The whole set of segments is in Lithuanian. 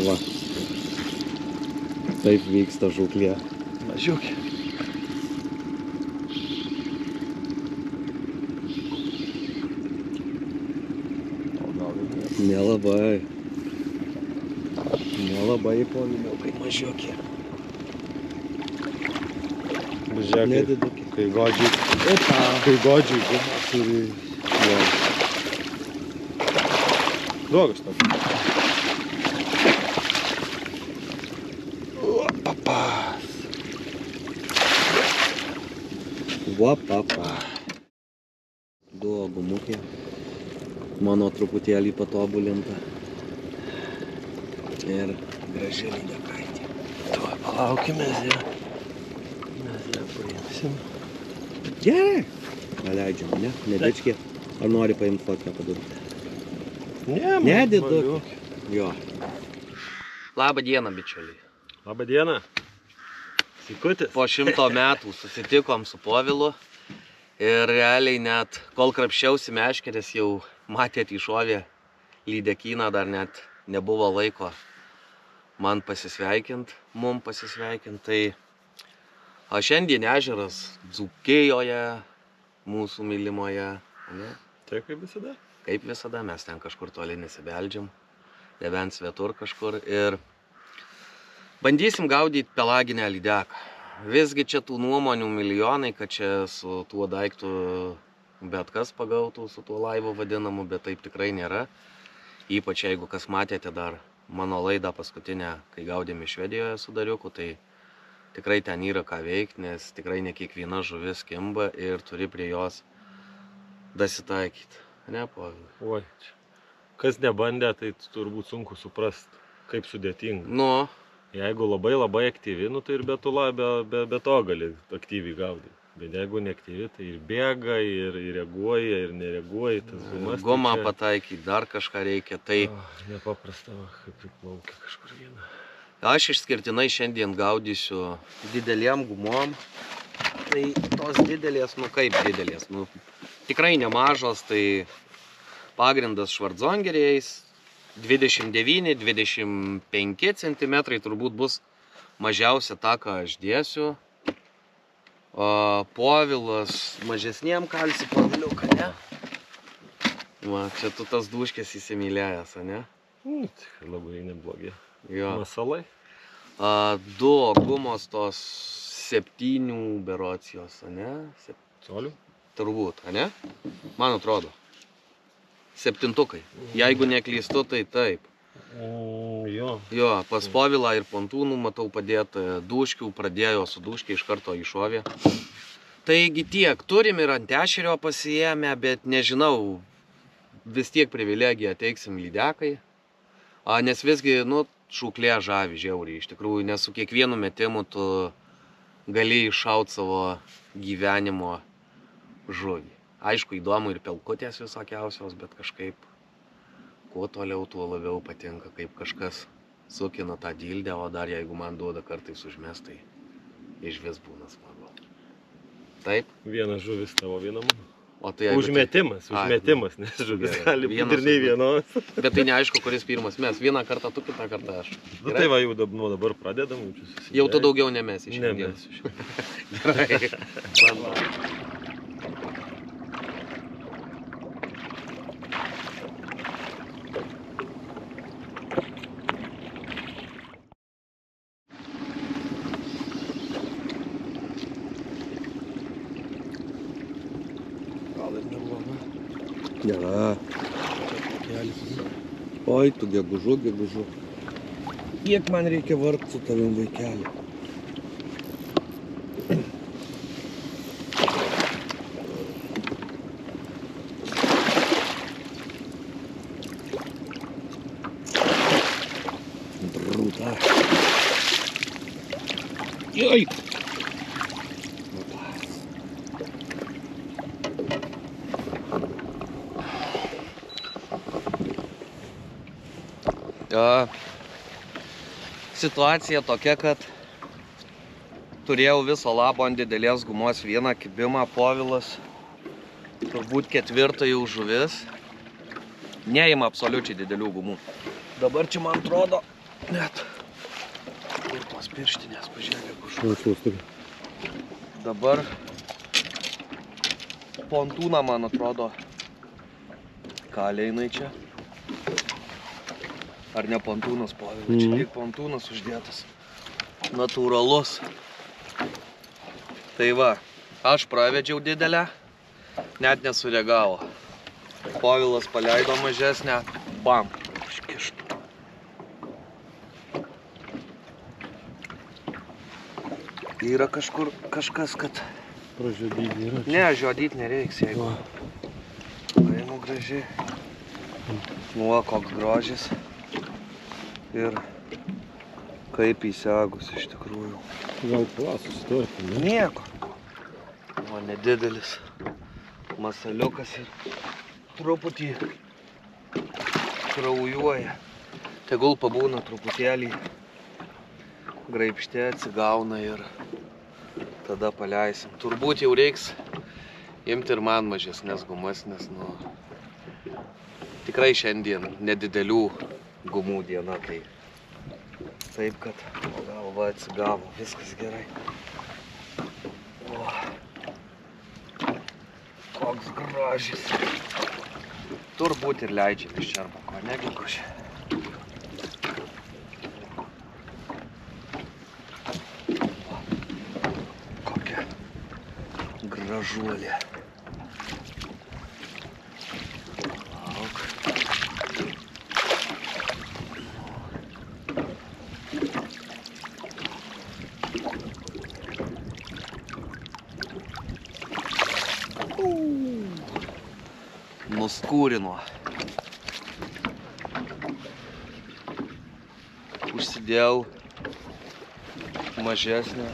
Va. Taip vyksta žūklė. Mažiukė. Nelabai. Nelabai poviliukai mažiukė. Nedidukė. Kai godžiai. Opa. Kai godžiai gumą turi. Duogas toks. Va, papa. Du gumukė. Mano truputėlį patobulinta. Ir graži lydekaitė. Tuo palaukime, mes ją paimsim. Gerai. Paleidžiam, ne? Nedičkė. Ar nori paimti fotkę padaryti? Ne, didukė. Jo. Labą dieną, bičiuliai. Labą dieną. Sikutis. Po 100 metų susitikom su Povilu ir realiai net, kol krapščiausi meškerės, jau matėt iššovė lydekyną, dar net nebuvo laiko man pasisveikint, mum pasisveikint. Tai šiandien ežeras Dzūkijoje, mūsų mylimoje. Ne? Tai kaip visada? Kaip visada, mes ten kažkur toli nesibeldžiam, nebent svetur kažkur. Ir bandysim gaudyti pelaginę lydeką. Visgi čia tų nuomonių milijonai, kad čia su tuo daiktu bet kas pagautų, su tuo laivu vadinamu, bet taip tikrai nėra. Ypač jeigu kas matėte dar mano laidą paskutinę, kai gaudėme Švedijoje su dariuku, tai tikrai ten yra ką veikti, nes tikrai ne kiekviena žuvis kimba ir turi prie jos dasitaikyti. Ne, Povilai? Oi, kas nebandė, tai turbūt sunku suprast, kaip sudėtinga. Nu, Jeigu labai aktyvi, tai ir be to gali aktyviai gaudyti. Bet jeigu neaktyvi, tai ir bėga, ir reaguoja, ir nereaguoja. Tas gumas. Gumą pataikyti, dar kažką reikia. Tai nepaprasta, kaip priplaukia kažkur vieną. aš išskirtinai šiandien gaudysiu dideliem gumom. Tai tos didelės, nu kaip didelės, nu tikrai nemažos, tai pagrindas švardzongeriais. 29-25 cm turbūt bus mažiausia ta, ką aš dėsiu. Povilas mažesniem kalsi Poviliuką, ne? Va, čia tu tas duškės įsimylėjęs, ne? Tikrai labai neblogi. Jo. Masalai? 2 gumos tos 7 berods jos, ne? Colių? Turbūt, ne? Man atrodo. 7-tukai. Jeigu neklystu, tai taip. Jo. Jo, pas Povilą ir pontūnų matau padėti duškių, pradėjo su duškiai iš karto iššovė. Taigi tiek, turim ir ant ešerio pasiėmę, bet nežinau, vis tiek privilegiją teiksim lydekai. Nes visgi, nu, šūklė žavi žiauriai, iš tikrųjų, nes su kiekvienu metimu tu gali iššaut savo gyvenimo žuvį. Aišku, įdomu ir pelkutės visokiausios, bet kažkaip kuo toliau, tuo labiau patinka, kaip kažkas sukina tą dildę, o dar jeigu man duoda kartais užmest, tai išvis būna smagu. Taip? Vienas žuvis tavo, viena mano. O tai jeigu Užmetimas, nes žuvis gali būti ir nei vienos. Bet tai neaišku, kuris pirmas mes. Vieną kartą tu, kitą kartą aš. Nu tai va, jau nuo dabar pradedam. Jau tu daugiau nemesi šiandien. Nemesiu. Gerai. Gera. Oi, tu gegužu. Kiek man reikia vargti su tavim, vaikeli. Drūta. Joj! Situacija tokia, kad turėjau viso labo ant didelės gumos vieną kibimą, Povilas, turbūt 4 jau žuvis, neima absoliučiai didelių gumų. Dabar čia man atrodo, net kur tos pirštinės, pažiūrėk, kažkur. Dabar pontūną, man atrodo, kalė jinai čia. Ar ne pontūnas, Povilai, čia tik pontūnas uždėtas. Natūralus. Tai va, aš pravedžiau didelę, net nesureagavo. Povilas paleido mažesnę, bam, iškištų. Yra kažkur kažkas, kad... Pražiodyti yra. Ne, žiodyti nereiks, jeigu. Paimu gražiai. Nu, koks grožis. Ir kaip įsegus iš tikrųjų. Gal susitvarkė, ne? Nieko. O nedidelis masaliukas ir truputį kraujuoja. Tegul pabūna truputėlį, graibšte atsigauna ir tada paleisim. Turbūt jau reiks imti ir man mažesnės gumas, nes nu, tikrai šiandien nedidelių gumų diena, tai taip, kad galva atsigavo, viskas gerai. O, koks grožis. Turbūt ir leidžiam iš čerbako, negi kušė. Kokia gražuolė. Nuskūrino. Užsidėjau mažesnę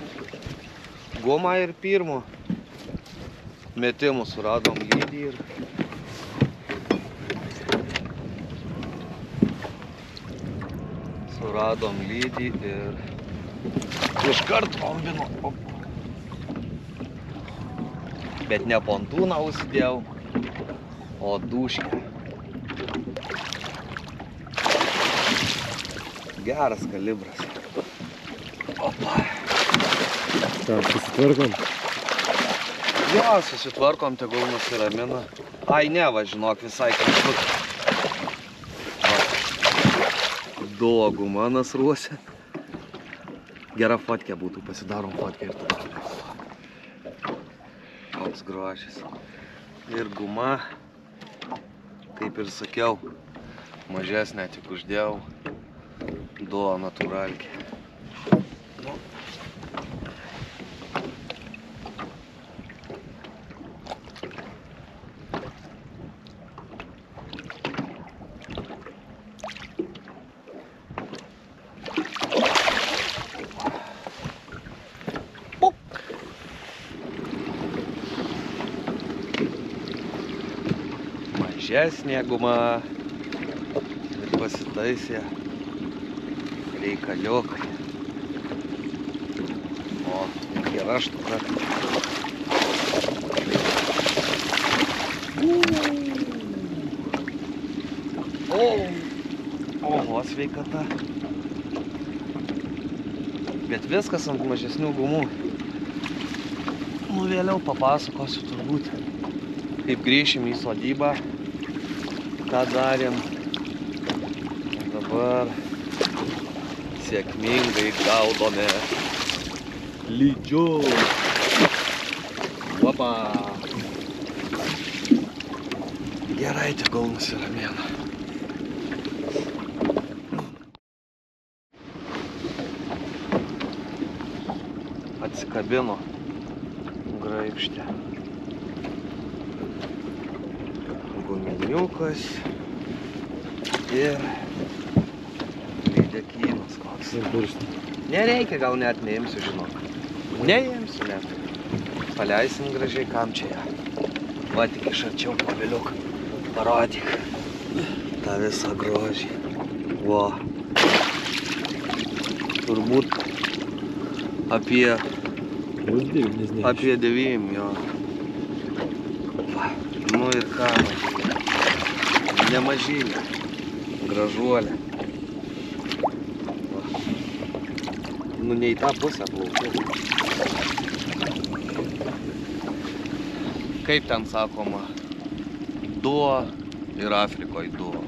gumą ir pirmo metimų suradom lydį ir iškart kombinu. Bet ne pontūną užsidėjau, o dūškę. Geras kalibras. Opa. Ką, susitvarkom? Jo, susitvarkom, tegul nusiramina. Ai, ne, va, žinok, visai kažkur. Duo guma nasruose. Gera fotkė būtų, pasidarom fotkę ir tada. Koks grožis. Ir guma, kaip ir sakiau, mažesnę tik uždėjau. Duo natūralkė. Nu. Mažesnė guma ir pasitaisė reikaliukai. O, gera štuka. Oho, sveikata. Bet viskas ant mažesnių gumų. Nu, vėliau papasakosiu turbūt, kaip grįšim į sodybą, ką darėm. Dabar sėkmingai gaudome lydžius. Opa. Gerai, tegul nusiramina. Atsikabino graibštę. Guminiukas ir lydekynas koks. Nereikia, gal net neimsiu, žinok. Neimsiu net. Paleisim gražiai, kam čia ją. Va, tik iš arčiau paviliuk. Parodyk tą visą grožį. Va. turbūt apie Bus 90. Apie 9, jo. Nu ir ką, nemažylė, gražuolė. Nu ne į tą pusę plaukiu. Kaip ten sakoma, duo ir Afrikoj duo.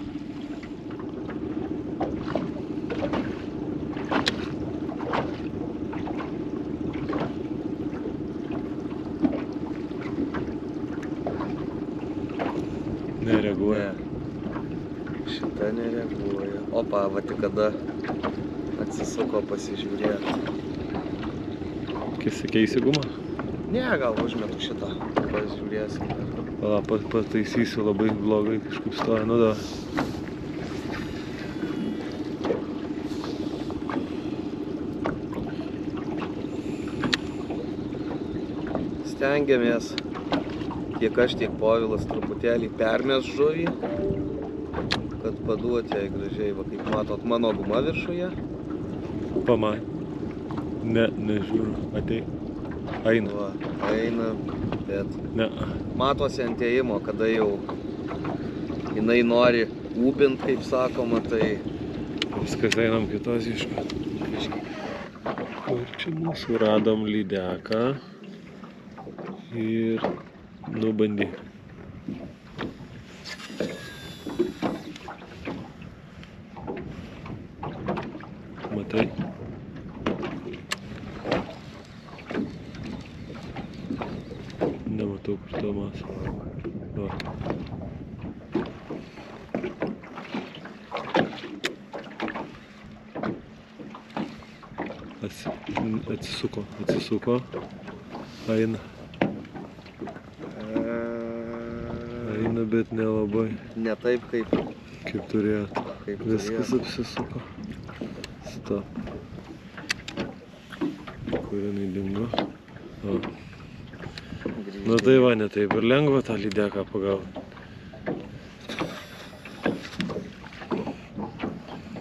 Nereaguoja. Šita nereaguoja. Opa, va tik kada atsisuko pasižiūrėti. Keisi gumą? Ne, gal užmetu šitą. Pažiūrėsim. Pala, pataisysiu labai blogai kažkaip stoja. Nu da. Stengiamės, tiek aš, tiek Povilas truputėlį permės žuvį, kad paduoti jai gražiai, va kaip matot, mano guma viršuje. Pamai. Nežiūriu. Atei. Eina. Va, eina, bet Ne. matosi ant ėjimo, kada jau jinai nori ūpint, kaip sakoma, tai Viskas einam kitos iškart. Kur čia mūsų radom lydeką. Ir nubandy. Matai? Nematau, kur Tomas. Va. Atsisuko. Eina. Eina, bet nelabai. ne taip kaip Turėtų. Viskas turėjo. apsisuko. Stop. Kur jinai dingo? O. Nu tai va, ne taip ir lengva tą lydeką pagauti.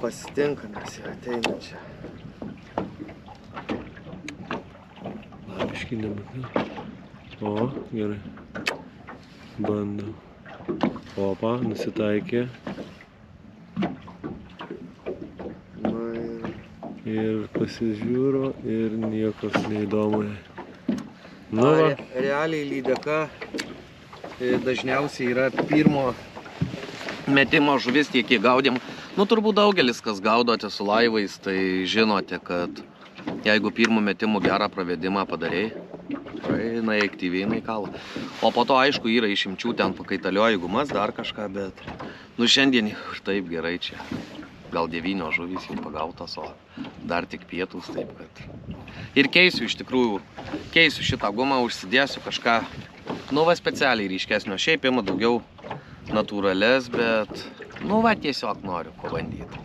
Pasitinka mes ją ateinančią. Biškį nematau. O, gerai. Bandau. Opa, nusitaikė. Nu Ir pasižiūro ir niekas neįdomu. Nu va. va. Realiai lydeka dažniausiai yra pirmo metimo žuvis, tiek kiek gaudėm. Nu turbūt daugelis, kas gaudote su laivais, tai žinote, kad jeigu pirmo metimo gerą pravedimą padarei, jinai aktyviai jinai kala. O po to aišku yra išimčių, ten pakaitalioji gumas, dar kažką, bet nu šiandien ir taip gerai čia. Gal 9 žuvys jau pagautas, o dar tik pietus, taip kad. Ir keisiu iš tikrųjų, keisiu šitą gumą, užsidėsiu kažką, nu va specialiai ryškesnio. Šiaip ima daugiau natūrales, bet nu va tiesiog noriu pabandyti.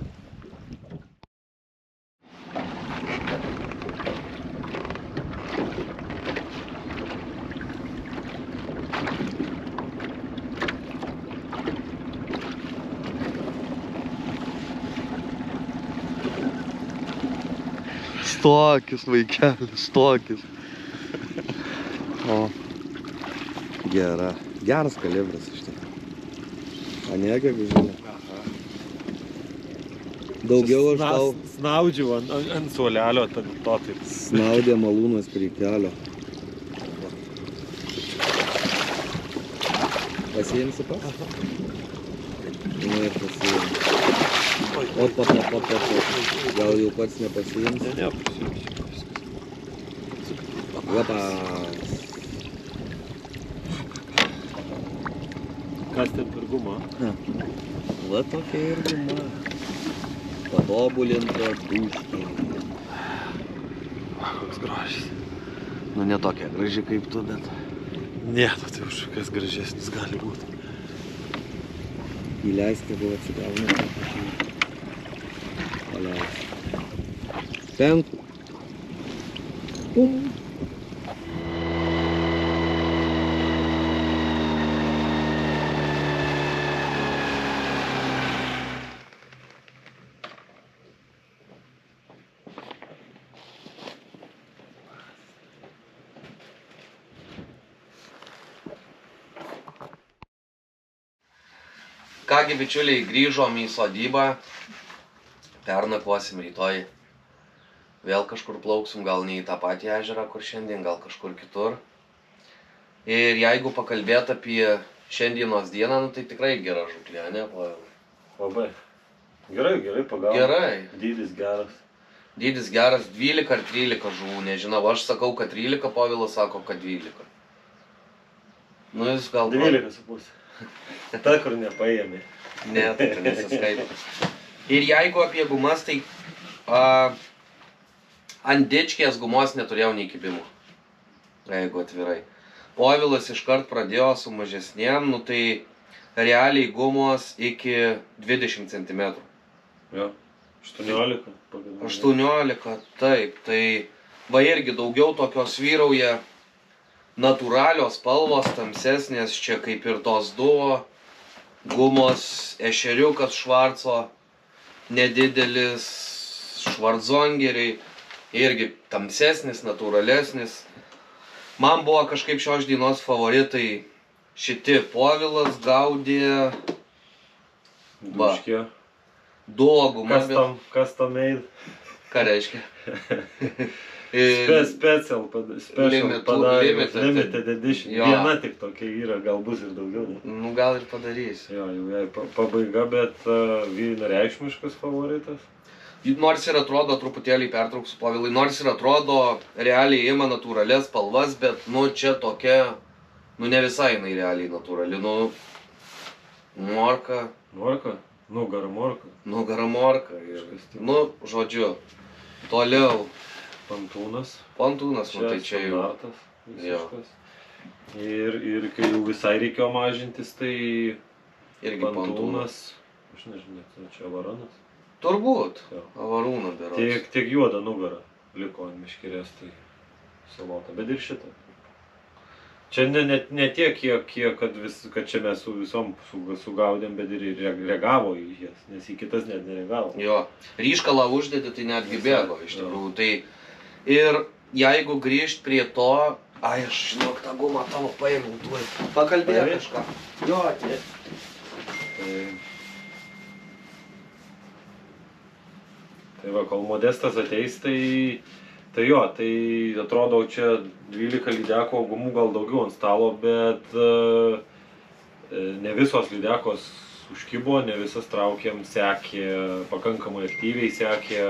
Stokis, vaikelis, stokis. O. Geras kalibras iš tikrųjų. Anėgė guželė. Daugiau aš tau Snaudžiu ant suolelio, to taip. snaudė malūnas prie kelio. Pasiimsi pas? Nu ir pasiimsi. Opa. Gal jau pats nepasiimsi? Ne, pasiimsiu. Lapas. Kas ten per gumą? Va tokia ir guma. Patobulinta duškė. Koks gražis. Nu ne tokia graži kaip tu, bet Ne, tai už kas gražesnis gali būti. Įleisti buvo atsigauna. Paleis. Penku. Pum. Kągi, bičiuliai, grįžom į sodybą. Pernakvosim rytoj. Vėl kažkur plauksim, gal ne į tą patį ežerą, kur šiandien, gal kažkur kitur. Ir jeigu pakalbėt apie šiandienos dieną, nu tai tikrai gera žūklė, ne, Povilai? Labai. Gerai pagavom. Gerai. Dydis geras. Dydis geras, 12 ar 13 žuvų, nežinau. Aš sakau, kad 13, Povilas sako, kad 12. Nu, jis gal... 12,5. Ta, kur nepaėmė. Ne, tai nesiskaito. Ir jeigu apie gumas, tai ant dičkės gumos neturėjau nei kibimų. Jeigu atvirai. Povilas iškart pradėjo su mažesnėm, nu tai realiai gumos iki 20 cm. Jo, 18. 18, taip. Tai va irgi daugiau tokios vyrauja natūralios spalvos, tamsesnės, čia kaip ir tos duo, gumos, ešeriukas švarco, nedidelis, švarcongeriai, irgi tamsesnis, natūralesnis. Man buvo kažkaip šios dienos favoritai šiti. Povilas gaudė... Duškė. Duo guma. Custom made. Ką reiškia? Special padarė. Limited edition. Jo. Viena tik tokia yra, gal bus ir daugiau. Ne? Nu gal ir padarysiu. Jo, jau jai pabaiga, bet vienareikšmiškas favoritas. Nors ir atrodo, truputėlį pertrauksiu Povilai, nors ir atrodo realiai ima natūralias spalvas, bet nu čia tokia, nu ne visai jinai realiai natūrali, nu morka. Morka? Nugara morka. Nugara morka. Nu, žodžiu, toliau. Pantūnas. Pantūnas, nu tai čia jau. Standartas visiškas. Ir kai jau visai reikėjo mažintis, tai irgi pantūnas. Aš nežinau, čia avaronas. Turbūt. Jo. Avarūną berods. Tiek juoda nugara liko ant miškerės, tai salota. Bet ir šitą. Čia ne tiek, kad čia mes su visom sugaudėm, bet ir reagavo į jas, nes į kitas net nereagavo. Jo. Ryškalą uždėti, tai netgi bėgo iš tikrųjų. Tai ir jeigu grįžt prie to, aš žinok, tą gumą tavo paėmiau, tuoj. Pakalbėk kažką. Jo, atė. Tai va, kol Modestas ateis, tai jo, tai atrodo čia 12 lydeko gumų gal daugiau ant stalo, bet ne visos lydekos užkibo, ne visas traukėm, sekė, pakankamai aktyviai sekė,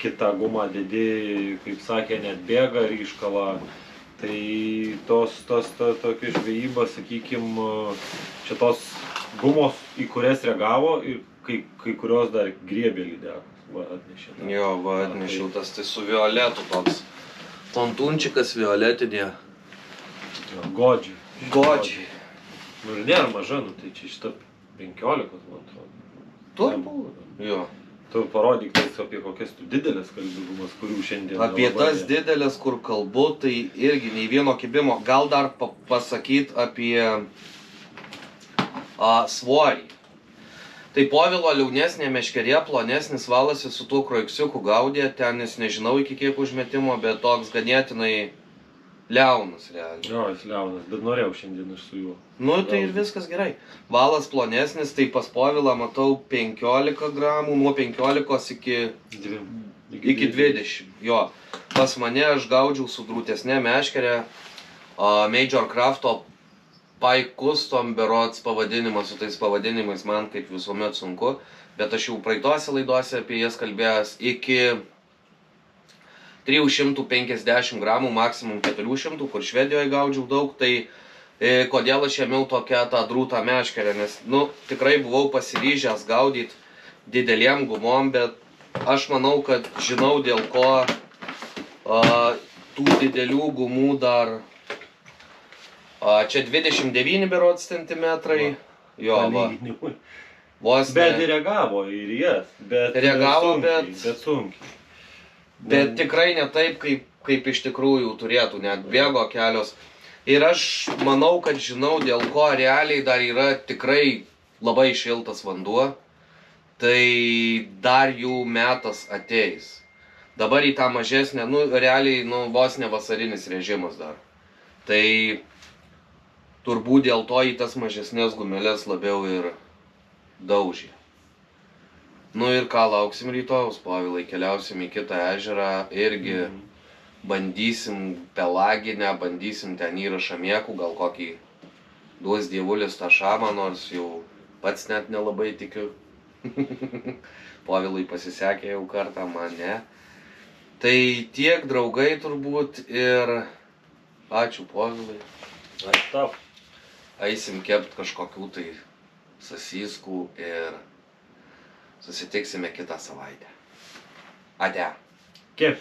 kitą gumą dedi, kaip sakė, net bėga ryškala. Tai tokia žvejyba, sakykim, čia tos gumos, į kurias reagavo ir kai kurios dar griebė lydekos. Va, atnešė. Jo, va, atnešiau tas, tai su violetu toks. Pontunčikas violetinė. Jo, godžiai. Godžiai. Nu ir nėra maža, nu tai čia šitą 15, man atrodo. Turbūt. Jo. Tu parodyk tais apie kokias tu didelės kalbigumas, kurių šiandien... Apie tas didelės, kur kalbu, tai irgi nei vieno kibimo. Gal dar pasakyt apie svorį. Tai Povilo liaunesnė meškerė, plonesnis valasi su tuo kroiksiuku gaudė, ten jis nežinau iki kiek užmetimo, bet toks ganėtinai liaunas realiai. Jo, jis liaunas, bet norėjau šiandien aš su juo. Nu, tai ir viskas gerai. Valas plonesnis, tai pas Povilą matau 15 gramų, nuo 15 iki 20. Jo, pas mane aš gaudžiau su drūtesnė meškerė, Major Crafto Pike Custom berods pavadinimas, su tais pavadinimais man kaip visuomet sunku, bet aš jau praeitose laidose apie jas kalbėjęs iki 350 gramų, maksimum 400, kur Švedijoje gaudžiau daug, tai kodėl aš ėmiau tokią tą drūtą meškerę, nes, nu, tikrai buvau pasiryžęs gaudyti dideliem gumom, bet aš manau, kad žinau dėl ko tų didelių gumų dar čia 29 berods centimetrai. Jo, va. Vos ne. Bet reagavo ir jas. Reagavo, bet sunkiai. Bet tikrai ne taip, kaip iš tikrųjų turėtų, net bėgo kelios. Ir aš manau, kad žinau, dėl ko realiai dar yra tikrai labai šiltas vanduo. Tai dar jų metas ateis. Dabar į tą mažesnę, nu, realiai, nu, vos ne vasarinis režimas dar. Tai turbūt dėl to į tas mažesnės gumelės labiau ir daužė. Nu ir ką lauksim rytojaus, Povilai, keliausim į kitą ežerą, irgi bandysim pelaginę, bandysim ten yra šamėkų, gal kokį duos dievulis tą šamą, nors jau pats net nelabai tikiu. Povilui pasisekė jau kartą, man ne. Tai tiek, draugai, turbūt, ir ačiū Povilai. Ačiū tau. Eisim kept kažkokių tai sasyskų ir susitiksime kitą savaitę. Ate. Iki.